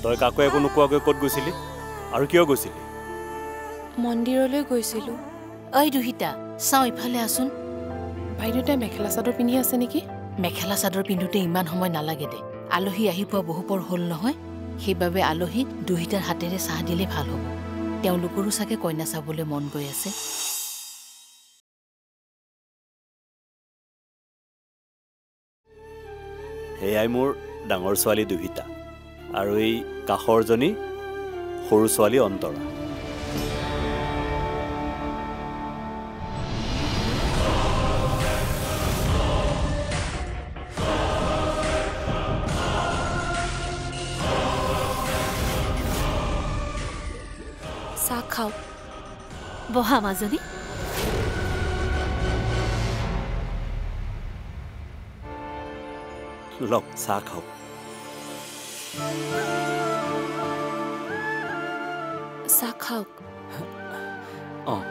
তই কাকো একো নোকোৱাকৈ ক'ত গৈছিলি আৰু কিয় গৈছিলি? মন্দিৰলৈ গৈছিলোঁ। ঐ দুহিতা, চাওঁ ইফালে আছোন। বাইদেউতাই মেখেলা চাদৰ পিন্ধি আছে নেকি? মেখেলা চাদৰ পিন্ধোতে ইমান সময় নালাগে দে। আলহী আহি পোৱা বহুপৰ হ'ল নহয়, সেইবাবে আলহীক দুহিতাৰ হাতেৰে চাহ দিলে ভাল হ'ব। তেওঁলোকৰো চাগে কইনা চাবলৈ মন গৈ আছে। সেয়াই মোৰ ডাঙৰ ছোৱালী দুহিতা আৰু এই কাষৰজনী সৰু ছোৱালী অন্তৰা। চাহ খাওঁ। বহা মাজনী। লওক চাহ খাওক। চাহ খাওক। অঁ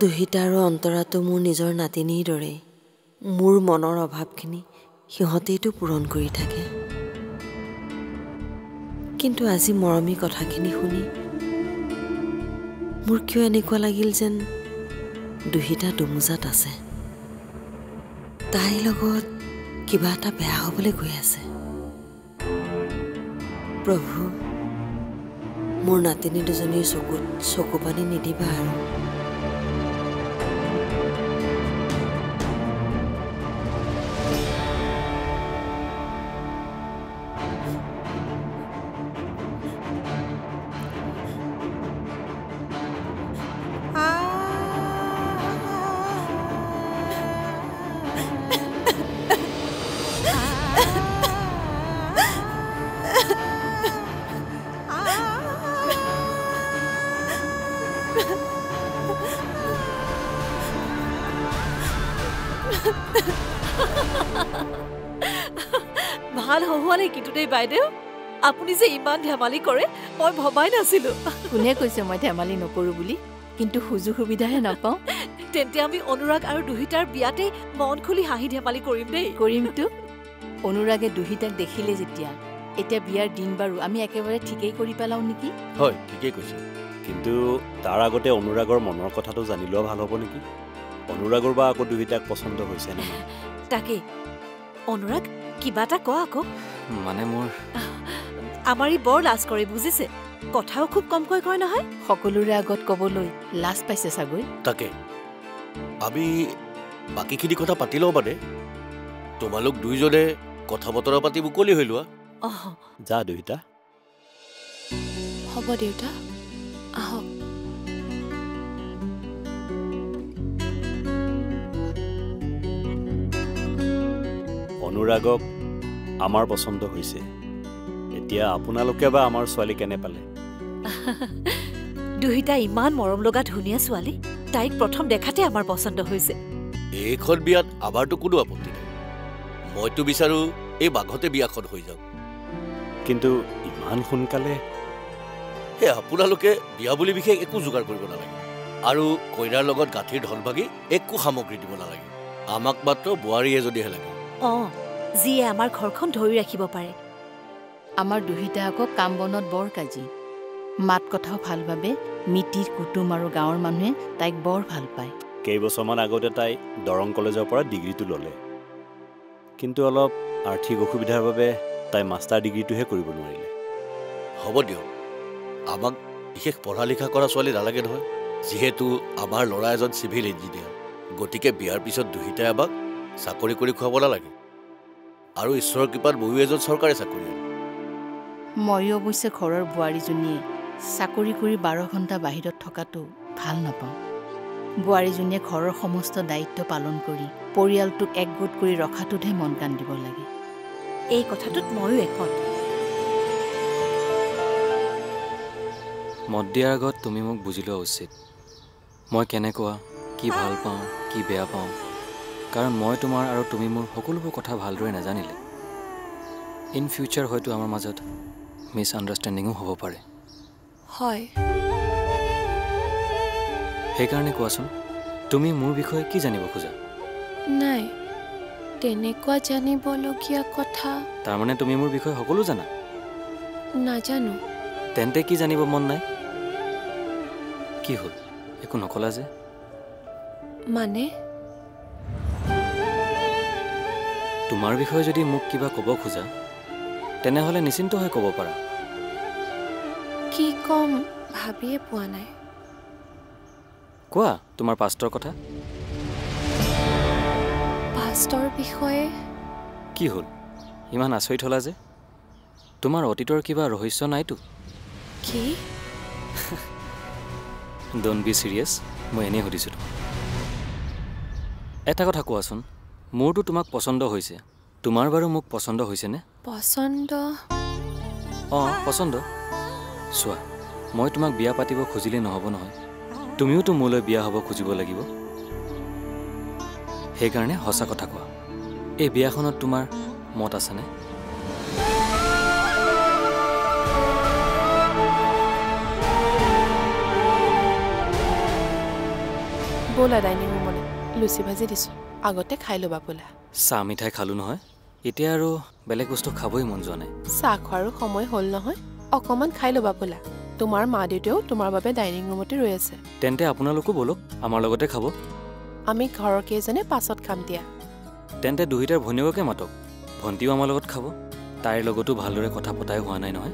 দুহিতা আৰু অন্তৰাটো মোৰ নিজৰ নাতিনীৰ দৰেই। মোৰ মনৰ অভাৱখিনি সিহঁতেইতো পূৰণ কৰি থাকে। কিন্তু আজি মৰমী কথাখিনি শুনি মোৰ কিয় এনেকুৱা লাগিল যেন দুহিতা দুমোজাত আছে। তাইৰ লগত কিবা এটা বেয়া হ'বলৈ গৈ আছে। প্ৰভু, মোৰ নাতিনী দুজনীৰ চকুত চকু পানী নিদিবা আৰু। ভাল হহোৱা নাই কিন্তু দেই বাইদেউ, আপুনি যে ইমান ধেমালি কৰে মই ভবাই নাছিলো। কোনে কৈছে মই ধেমালি নকৰো বুলি? কিন্তু সুযোগ সুবিধাহে নাপাওঁ। তেন্তে আমি অনুৰাগ আৰু দুহিতাৰ বিয়াতে মন খুলি হাঁহি ধেমালি কৰিম দেই। কৰিমতো। অনুৰাগে দুহিতাক দেখিলে যেতিয়া, এতিয়া বিয়াৰ দিন বাৰু আমি একেবাৰে ঠিকেই কৰি পেলাওঁ নেকি? হয়, ঠিকেই কৈছে। কিন্তু তাৰ আগতে অনুৰাগৰ মনৰ কথাটো জানি লোৱা ভাল হ'ব নেকি? অনুৰাগৰ বা আকৌ দুহিতাক পচন্দ হৈছে নে? তাকে অনুৰাগ কিবা এটা ক আকৌ। মানে মোৰ আমাৰ ই বৰ লাজ কৰে বুজিছে, কথাও খুব কমকৈ কয় নহয়। সকলোৰে আগত ক'বলৈ লাজ পাইছে চাগৈ। তাকে আমি বাকীখিনি কথা পাতি লওঁ মানে। তোমালোক দুইজনে কথা বতৰা পাতি মুকলি হৈ লোৱা। যা দুহিতা। হ'ব দেউতা, আহক। অনুৰাগক আমাৰ পচন্দ হৈছে। এতিয়া আপোনালোকে বা আমাৰ ছোৱালী কেনে পালে? দুহিতা ইমান মৰম লগা ধুনীয়া ছোৱালী, তাইক প্ৰথম দেখাতে আমাৰ পচন্দ হৈছে। এইখন বিয়াত আমাৰতো কোনো আপত্তি নাই। মইতো বিচাৰো এই বাঘতে বিয়াখন হৈ যাওক। কিন্তু ইমান সোনকালে? হে, আপোনালোকে বিয়া বুলি বিশেষ একো যোগাৰ কৰিব নালাগে আৰু কইনাৰ লগত গাঁঠিৰ ধন ভাগি একো সামগ্ৰী দিব নালাগে। আমাক মাত্ৰ বোৱাৰী এজনীহে লাগে। যিয়ে আমাৰ ঘৰখন ধৰি ৰাখিব পাৰে। আমাৰ দুহিতা আকৌ কাম বনত বৰ কাজি। মাত কথাও ভাল ভাবে। মিতিৰ কুটুম আৰু গাঁৱৰ মানুহে তাইক বৰ ভাল পায়। কেইবছৰমান আগতে তাই দৰং কলেজৰ পৰা ডিগ্ৰীটো ল'লে। কিন্তু অলপ আৰ্থিক অসুবিধাৰ বাবে তাই মাষ্টাৰ ডিগ্ৰীটোহে কৰিব নোৱাৰিলে। হ'ব দিয়ক, আমাক বিশেষ পঢ়া লিখা কৰা ছোৱালী নালাগে নহয়। যিহেতু আমাৰ ল'ৰা এজন চিভিল ইঞ্জিনিয়াৰ, গতিকে বিয়াৰ পিছত দুহিতাই আমাক চাকৰি কৰি খুৱাব নালাগে। আৰু ঈশ্বৰৰ কৃপাত ময়ো এজন চৰকাৰী চাকৰিয়াল। ময়ো অৱশ্যে ঘৰৰ বোৱাৰীজনীয়ে চাকৰি কৰি 12 ঘণ্টা বাহিৰত থকাটো ভাল নাপাওঁ। বোৱাৰীজনীয়ে ঘৰৰ সমস্ত দায়িত্ব পালন কৰি পৰিয়ালটোক একগোট কৰি ৰখাটোতহে মন কাণ দিব লাগে। এই কথাটোত ময়ো একমত। মত দিয়াৰ আগত তুমি মোক বুজি লোৱা উচিত। মই কেনেকুৱা, কি ভাল পাওঁ, কি বেয়া পাওঁ। কাৰণ মই তোমাৰ আৰু তুমি মোৰ সকলোবোৰ কথা ভালদৰে নাজানিলে ইন ফিউচাৰ হয়তো আমাৰ মাজত মিছ আণ্ডাৰষ্টেণ্ডিঙো হ'ব পাৰে। হয়। সেইকাৰণে কোৱাচোন, তুমি মোৰ বিষয়ে কি জানিব খোজা? নাই, তেনেকুৱা জানিবলগীয়া কথা তাৰমানে তুমি মোৰ বিষয়ে সকলো জানা নাজানো তেন্তে কি জানিব মন নাই কি হ'ল একো নকলা যে মানে তোমাৰ বিষয়ে যদি মোক কিবা ক'ব খোজা তেনেহ'লে নিশ্চিন্ত হৈ ক'ব পাৰা কি কম ভাবিয়ে পোৱা নাই কোৱা তোমাৰ পাষ্টৰ কথা পাষ্টৰ বিষয়ে কি হ'ল ইমান আচৰিত হ'লা যে তোমাৰ অতীতৰ কিবা ৰহস্য নাইতো কি ডোন্ট বি চিৰিয়াছ মই এনেই সুধিছোঁ এটা কথা কোৱাচোন মোৰতো তোমাক পচন্দ হৈছে তোমাৰ বাৰু মোক পচন্দ হৈছেনে পচন্দ অঁ পচন্দ চোৱা মই তোমাক বিয়া পাতিব খুজিলে নহ'ব নহয় তুমিওতো মোলৈ বিয়া হ'ব খুজিব লাগিব সেইকাৰণে সঁচা কথা কোৱা এই বিয়াখনত তোমাৰ মত আছেনে ব'লা ডাইনিং ৰুমলৈ লুচি ভাজি দিছোঁ আগতে খাই ল'বা ব'লা চাহ মিঠাই খালোঁ নহয় এতিয়া আৰু বেলেগ বস্তু খাবই মন যোৱা নাই চাহ খোৱাৰো সময় হ'ল নহয় অকণমান খাই ল'বা ব'লা তোমাৰ মা দেউতাও তোমাৰ বাবে ডাইনিং ৰুমতে ৰৈ আছে তেন্তে আপোনালোকো ব'লক আমাৰ লগতে খাব আমি ঘৰৰ কেইজনে পাছত খাম দিয়া তেন্তে দুহিটাৰ ভনীয়েককে মাতক ভণ্টিও আমাৰ লগত খাব তাইৰ লগতো ভালদৰে কথা পতাই হোৱা নাই নহয়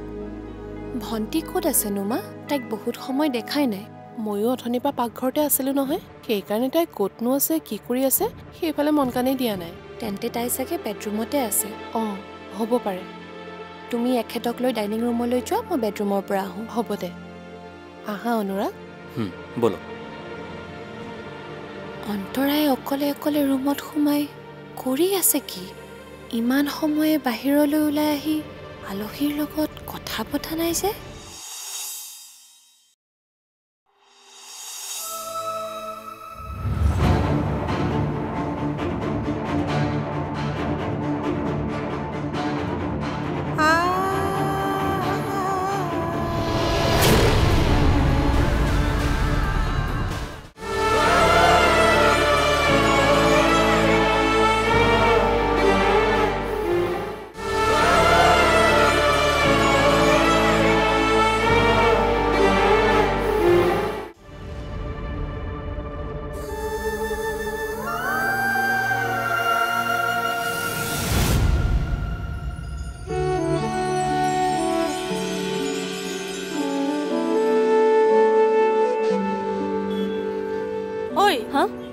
ভণ্টি ক'ত আছে নোমা তাইক বহুত সময় দেখাই নাই ময়ো অথনিৰ পৰা পাকঘৰতে আছিলোঁ নহয় সেইকাৰণে তাই ক'তনো আছে কি কৰি আছে সেইফালে মন কাণেই দিয়া নাই তেন্তে তাই চাগে বেডৰুমতে আছে অঁ হ'ব পাৰে তুমি এখেতক লৈ ডাইনিং ৰুমলৈ যোৱা মই বেডৰুমৰ পৰা আহোঁ হ'ব দে আহা অনুৰাগ ব'লক অন্তৰাই অকলে অকলে ৰুমত সোমাই কৰি আছে কি ইমান সময়ে বাহিৰলৈ ওলাই আহি আলহীৰ লগত কথা পতা নাই যে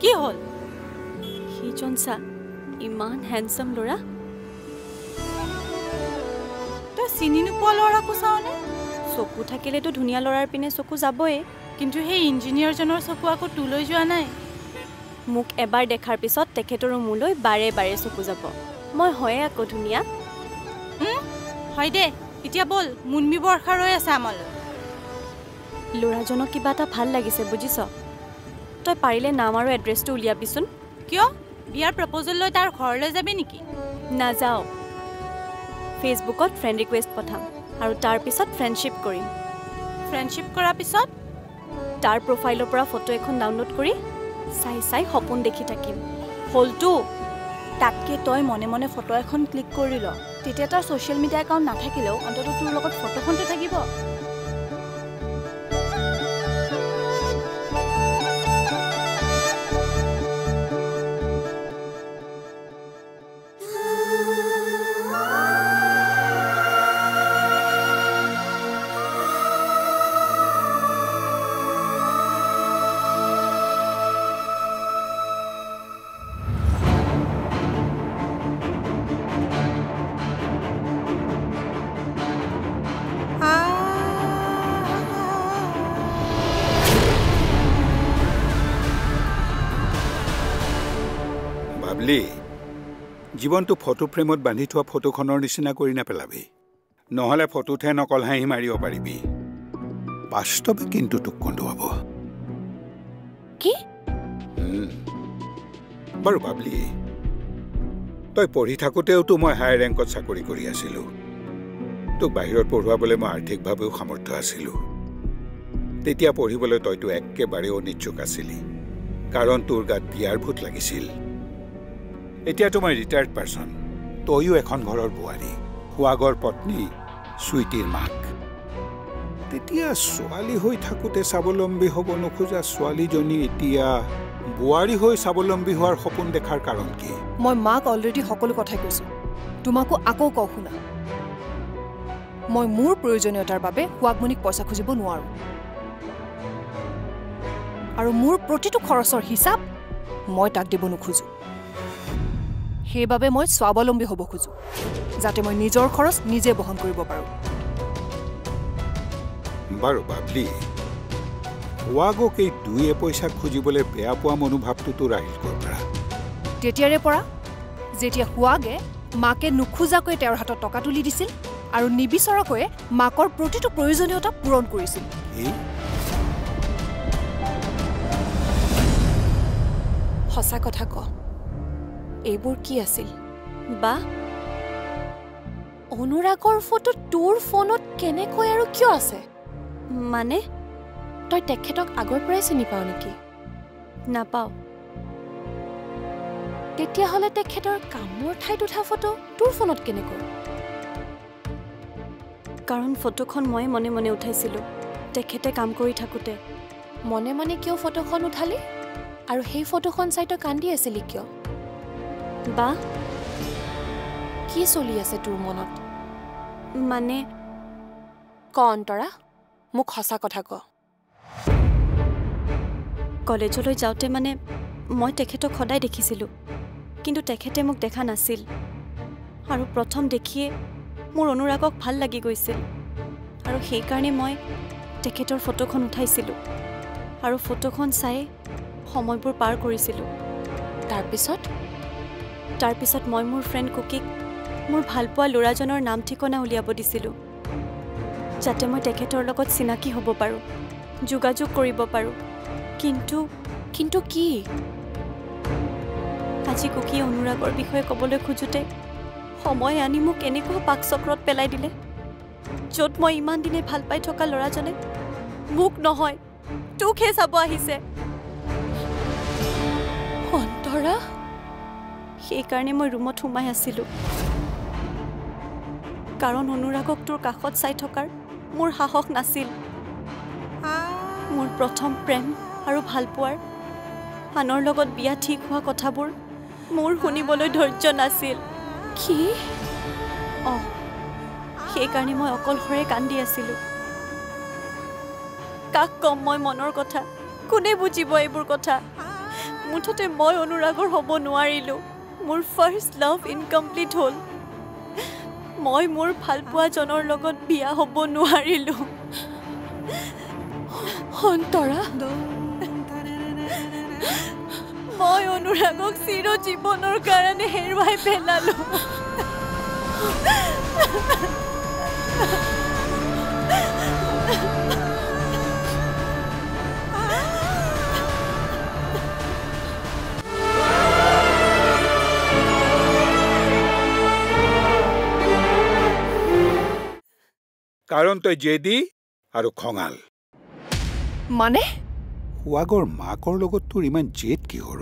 কি হ'ল সিজন চা ইমান হেণ্ডচাম ল'ৰা তই চিনি নোপোৱা ল'ৰাকো চাওঁনে চকু থাকিলেতো ধুনীয়া ল'ৰাৰ পিনে চকু যাবই কিন্তু সেই ইঞ্জিনিয়াৰজনৰ চকু আকৌ তোলৈ যোৱা নাই মোক এবাৰ দেখাৰ পিছত তেখেতৰো মোলৈ বাৰে বাৰে চকু যাব মই হয়ে আকৌ ধুনীয়া হয় দে এতিয়া বল মুনমি বৰ্ষা ৰৈ আছে আমালৈ ল'ৰাজনক কিবা এটা ভাল লাগিছে বুজিছ তই পাৰিলে নাম আৰু এড্ৰেছটো উলিয়াবিচোন কিয় বিয়াৰ প্ৰপ'জেল লৈ তাৰ ঘৰলৈ যাবি নেকি নাযাওঁ ফেচবুকত ফ্ৰেণ্ড ৰিকুৱেষ্ট পঠাম আৰু তাৰপিছত ফ্ৰেণ্ডশ্বিপ কৰিম ফ্ৰেণ্ডশ্বিপ কৰাৰ পিছত তাৰ প্ৰফাইলৰ পৰা ফটো এখন ডাউনলোড কৰি চাই চাই সপোন দেখি থাকিম হ'লতো তাতকৈ তই মনে মনে ফটো এখন ক্লিক কৰি ল তেতিয়া তাৰ ছ'চিয়েল মিডিয়া একাউণ্ট নাথাকিলেও অন্ততঃ তোৰ লগত ফটোখনটো থাকিব জীৱনটো ফটো ফ্ৰেমত বান্ধি থোৱা ফটোখনৰ নিচিনা কৰি নেপেলাবি নহ'লে ফটোতহে নকল হাঁহি মাৰিব পাৰিবি বাস্তৱে কিন্তু তোক কন্দুৱাব কি বাৰু বাবলি তই পঢ়ি থাকোঁতেওতো মই হাই ৰেংকত চাকৰি কৰি আছিলোঁ তোক বাহিৰত পঢ়ুৱাবলৈ মই আৰ্থিকভাৱেও সামৰ্থ্য আছিলোঁ তেতিয়া পঢ়িবলৈ তইতো একেবাৰে অনিচ্ছুক আছিলি কাৰণ তোৰ গাত বিয়াৰ ভূত লাগিছিল এতিয়াতো মই ৰিটায়াৰ্ড পাৰ্চন তয়ো এখন ঘৰৰ বোৱাৰী সুৱাগৰ পত্নী চুইটিৰ মাক তেতিয়া ছোৱালী হৈ থাকোঁতে স্বাৱলম্বী হ'ব নোখোজা ছোৱালীজনী এতিয়া বোৱাৰী হৈ স্বাৱলম্বী হোৱাৰ সপোন দেখাৰ কাৰণ কি মই মাক অলৰেডি সকলো কথাই কৈছোঁ তোমাকো আকৌ কওঁ শুনা মই মোৰ প্ৰয়োজনীয়তাৰ বাবে সুৱাগমণিক পইচা খুজিব নোৱাৰোঁ আৰু মোৰ প্ৰতিটো খৰচৰ হিচাপ মই তাক দিব নোখোজোঁ সেইবাবে মই স্বাৱলম্বী হ'ব খোজোঁ যাতে মই নিজৰ খৰচ নিজে বহন কৰিব পাৰোঁ বাৰু বাবলি সুৱাগক এই 2 পইচা খুজিবলৈ বেয়া পোৱা মনোভাৱটো তোৰ আহিল ক'ৰ পৰা তেতিয়াৰে পৰা যেতিয়া সুৱাগে মাকে নোখোজাকৈ তেওঁৰ হাতত টকা তুলি দিছিল আৰু নিবিচৰাকৈ মাকৰ প্ৰতিটো প্ৰয়োজনীয়তা পূৰণ কৰিছিল সঁচা কথা ক এইবোৰ কি আছিল বা অনুৰাগৰ ফটো তোৰ ফোনত কেনেকৈ আৰু কিয় আছে মানে তই তেখেতক আগৰ পৰাই চিনি পাও নেকি নাপাওঁ তেতিয়াহ'লে তেখেতৰ কামৰ ঠাইত উঠা ফটো তোৰ ফোনত কেনেকৈ কাৰণ ফটোখন মই মনে মনে উঠাইছিলোঁ তেখেতে কাম কৰি থাকোঁতে মনে মনে কিয় ফটোখন উঠালি আৰু সেই ফটোখন চাই তই কান্দি আছিলি কিয় বা কি চলি আছে তোৰ মনত মানে ক অন্তৰা মোক সঁচা কথা ক কলেজলৈ যাওঁতে মানে মই তেখেতক সদায় দেখিছিলোঁ কিন্তু তেখেতে মোক দেখা নাছিল আৰু প্ৰথম দেখিয়ে মোৰ অনুৰাগক ভাল লাগি গৈছিল আৰু সেইকাৰণে মই তেখেতৰ ফটোখন উঠাইছিলোঁ আৰু ফটোখন চাই সময়বোৰ পাৰ কৰিছিলোঁ তাৰপিছত মই মোৰ ফ্ৰেণ্ড কুকিক মোৰ ভালপোৱা ল'ৰাজনৰ নাম ঠিকনা উলিয়াব দিছিলোঁ যাতে মই তেখেতৰ লগত চিনাকি হ'ব পাৰোঁ যোগাযোগ কৰিব পাৰোঁ কিন্তু কি আজি কুকি অনুৰাগৰ বিষয়ে ক'বলৈ খোজোঁতে সময় আনি মোক এনেকুৱা পাকচক্ৰত পেলাই দিলে য'ত মই ইমান দিনে ভাল পাই থকা ল'ৰাজনে মোক নহয় তোকহে চাব আহিছে অন্তৰা সেইকাৰণে মই ৰুমত সোমাই আছিলোঁ কাৰণ অনুৰাগক তোৰ কাষত চাই থকাৰ মোৰ সাহস নাছিল মোৰ প্ৰথম প্ৰেম আৰু ভালপোৱাৰ আনৰ লগত বিয়া ঠিক হোৱা কথাবোৰ মোৰ শুনিবলৈ ধৈৰ্য নাছিল কি সেইকাৰণে মই অকলশৰে কান্দি আছিলোঁ কাক কম মই মনৰ কথা কোনে বুজিব এইবোৰ কথা মুঠতে মই অনুৰাগৰ হ'ব নোৱাৰিলোঁ মোৰ ফাৰ্ষ্ট লাভ ইনকমপ্লিট হ'ল মই মোৰ ভালপোৱাজনৰ লগত বিয়া হ'ব নোৱাৰিলোঁ অন্তৰা মই অনুৰাগক চিৰ জীৱনৰ কাৰণে হেৰুৱাই পেলালোঁ কাৰণ তই জেদি আৰু খঙাল মানে সুৱাগৰ মাকৰ লগত তোৰ ইমান জেদ কিহৰ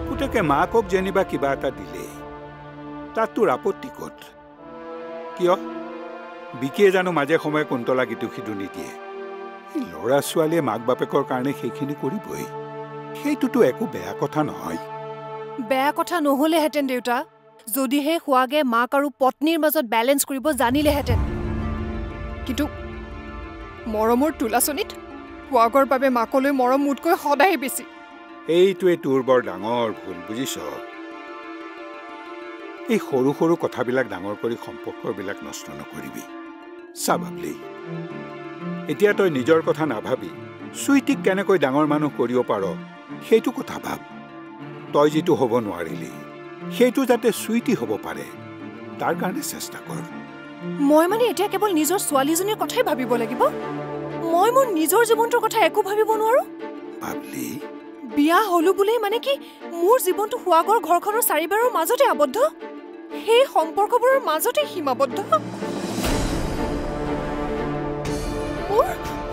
পুতেকে মাকক যেনিবা কিবা এটা দিলেই তাত তোৰ আপত্তি ক'ত কিয় বিকিয়ে জানো মাজে সময়ে কুন্তলা গীতু সিটো নিদিয়ে ল'ৰা ছোৱালীয়ে মাক বাপেকৰ কাৰণে সেইখিনি কৰিবই সেইটোতো একো বেয়া কথা নহয় বেয়া কথা নহ'লেহেঁতেন দেউতা যদিহে সুৱাগে মাক আৰু পত্নীৰ মাজত বেলেঞ্চ কৰিব জানিলেহেঁতেন কিন্তু মৰমৰ তোলাচনীত সুৱাগৰ বাবে মাকলৈ মৰম মোতকৈ সদায় বেছি এইটোৱে তোৰ বৰ ডাঙৰ ভুল বুজিছ এই সৰু সৰু কথাবিলাক ডাঙৰ কৰি সম্পৰ্কবিলাক নষ্ট নকৰিবি চাবাবলি এতিয়া তই নিজৰ কথা নাভাবি চুইটিক কেনেকৈ ডাঙৰ মানুহ কৰিব পাৰ সেইটো কথা ভাব তই যিটো হ'ব নোৱাৰিলি সেইটো যাতে চুইটি হ'ব পাৰে তাৰ কাৰণে চেষ্টা কৰ মই মানে এতিয়া কেৱল নিজৰ ছোৱালীজনীৰ কথাই ভাবিব লাগিব মই মোৰ নিজৰ জীৱনটোৰ কথা একো ভাবিব নোৱাৰো বাবলি বিয়া হলো বুলে মানে কি মোৰ জীৱনটো সুৱাগৰ ঘৰখনৰ চাৰিবাৰৰ মাজতে আবদ্ধ সেই সম্পৰ্কবোৰৰ মাজতে সীমাবদ্ধ মোৰ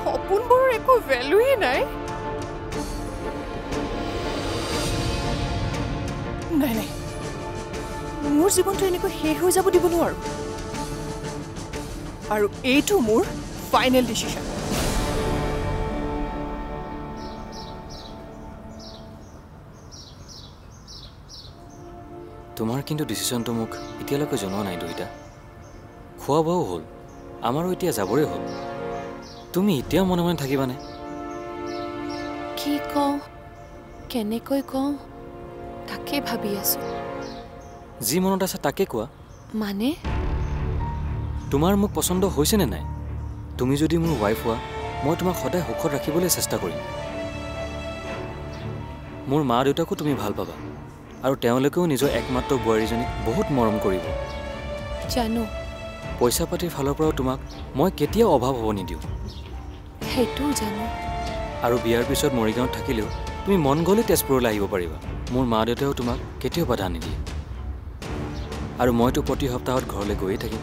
সপোনবোৰৰ একো ভ্যালুই নাই নাই নাই মোৰ জীৱনটো এনেকৈ শেষ হৈ যাব দিব নোৱাৰো আৰু এইটো মোৰ ফাইনেল ডিচিশ্যন তোমাৰ কিন্তু ডিচিশ্যনটো মোক এতিয়ালৈকে জনোৱা নাই দুইটা খোৱা বোৱাও হ'ল আমাৰো এতিয়া যাবৰে হ'ল তুমি এতিয়াও মনে মনে থাকিবানে কি কওঁ কেনেকৈ কওঁ তাকে ভাবি আছো যি মনত আছে তাকে কোৱা মানে তোমাৰ মোক পচন্দ হৈছেনে নাই তুমি যদি মোৰ ৱাইফ হোৱা মই তোমাক সদায় সুখত ৰাখিবলৈ চেষ্টা কৰিম মোৰ মা দেউতাকো তুমি ভাল পাবা আৰু তেওঁলোকেও নিজৰ একমাত্ৰ বোৱাৰীজনীক বহুত মৰম কৰিব জানো পইচা পাতিৰ ফালৰ পৰাও তোমাক মই কেতিয়াও অভাৱ হ'ব নিদিওঁ সেইটোও জানো আৰু বিয়াৰ পিছত মৰিগাঁৱত থাকিলেও তুমি মন গ'লে তেজপুৰলৈ আহিব পাৰিবা মোৰ মা দেউতায়েও তোমাক কেতিয়াও বাধা নিদিয়ে আৰু মইতো প্ৰতি সপ্তাহত ঘৰলৈ গৈয়ে থাকিম